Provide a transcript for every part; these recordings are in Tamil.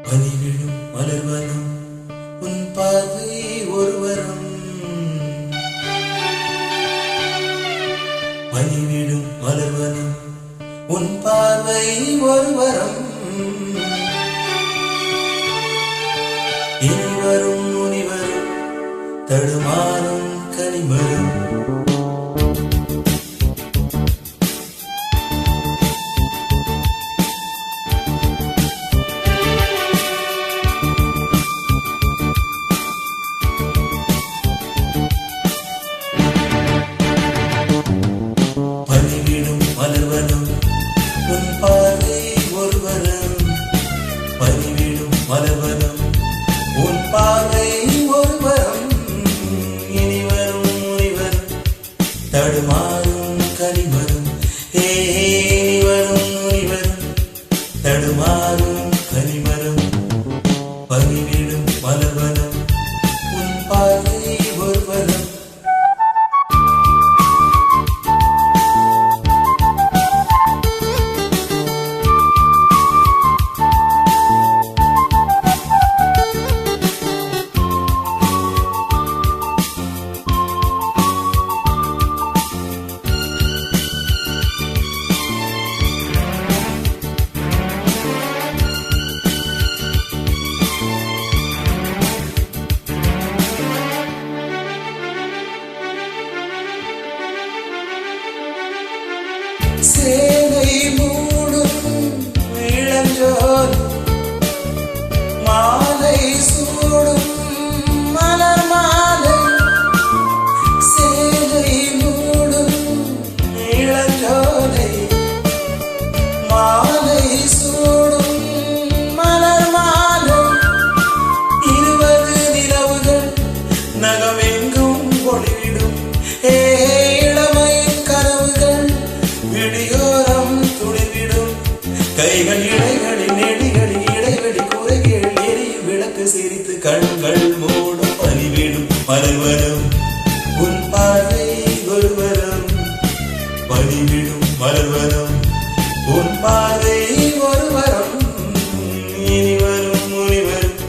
பனிவிழும் மலர்வனம் உன் பார்வை ஒருவரம். பனிவிழும் மலர்வனம் உன் பார்வை ஒருவரம். இனிவரும் முனிவரும் தடுமாறும் கனிமரும். பனிவிழும் மலர்வனம் உன் பார்வை ஒருவரம். பனிவிழும் மலர்வனம் உன் பார்வை ஒருவரம். இனிவரும் முனிவரும் தடுமாறும் கனிமரும். இனிவரும் முனிவரும் தடுமாறும் கனிமரும். பனிவிழும் மலர்வனம் உன் பார்வை ஒருவரம். சேலை மூடும் இளஞ்சோர் மாலை சூடும் மலர் மாலை. சேலை மூடும் இளஞ்சோலை மாலை சூடும் மலர் மாலை. 20 நிலவுகள் நகமெங்கும் ஒளிவிடும். இளமையின் கனவுகள் விடியோரம் துளிர்விடும். கைகள் இடைகளில் நெடிகளில் இடைவெளி குறைகள் எரியும் விளக்கு சிரித்து கண்கள் மூடும். பனிவிழும் மலர்வனம் உன் பார்வை ஒருவரம். பனிவிழும் மலர்வனம் உன் பார்வை ஒருவரம். இனிவரும் முனிவரும்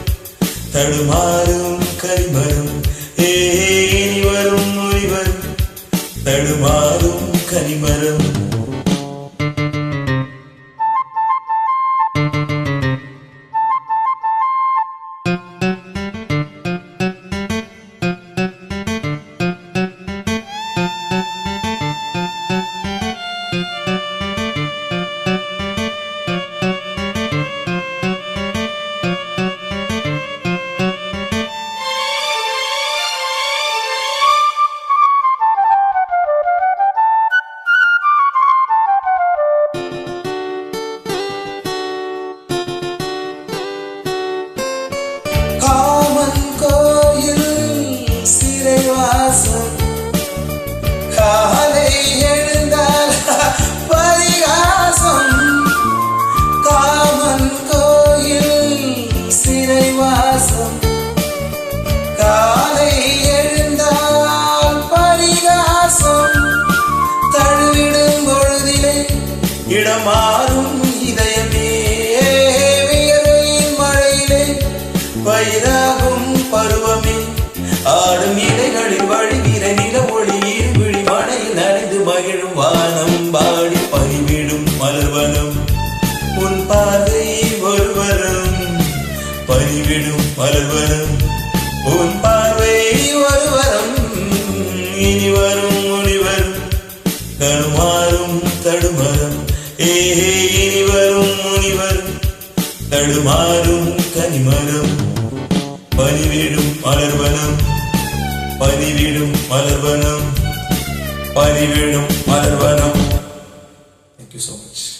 தடுமாறும் கனிமரும். இனிவரும் முனிவரும் தடுமாறும் கனிமரம். காலை எழுந்தால் பரிகாசம். காமன் கோயில் சிறைவாசம். காலை எழுந்தால் பரிகாசம். தழுவிடும் பொழுதிலே இடமாறும் இதயமே. வியர்வையின் மழையிலே பயிராகும் பருவமே. ஆடும் இலைகளில் வழிகிற நில ஒளி இருவிழி மழையில் நனைந்து மகிழும் வானம் பாடி. பனிவிழும் மலர்வனம் உன் பார்வை ஒருவரம். பனிவிழும் மலர்வனம் உன் பார்வை ஒருவரம். இனிவரும் முனிவரும் தடுமாறும் தடுமரம். இனிவரும் முனிவரும் தடுமாறும் கனிமரம். பனிவிழும் மலர்வனம். பனிவிழும் மலர்வனம். பனிவிழும் மலர்வனம். Thank you so much.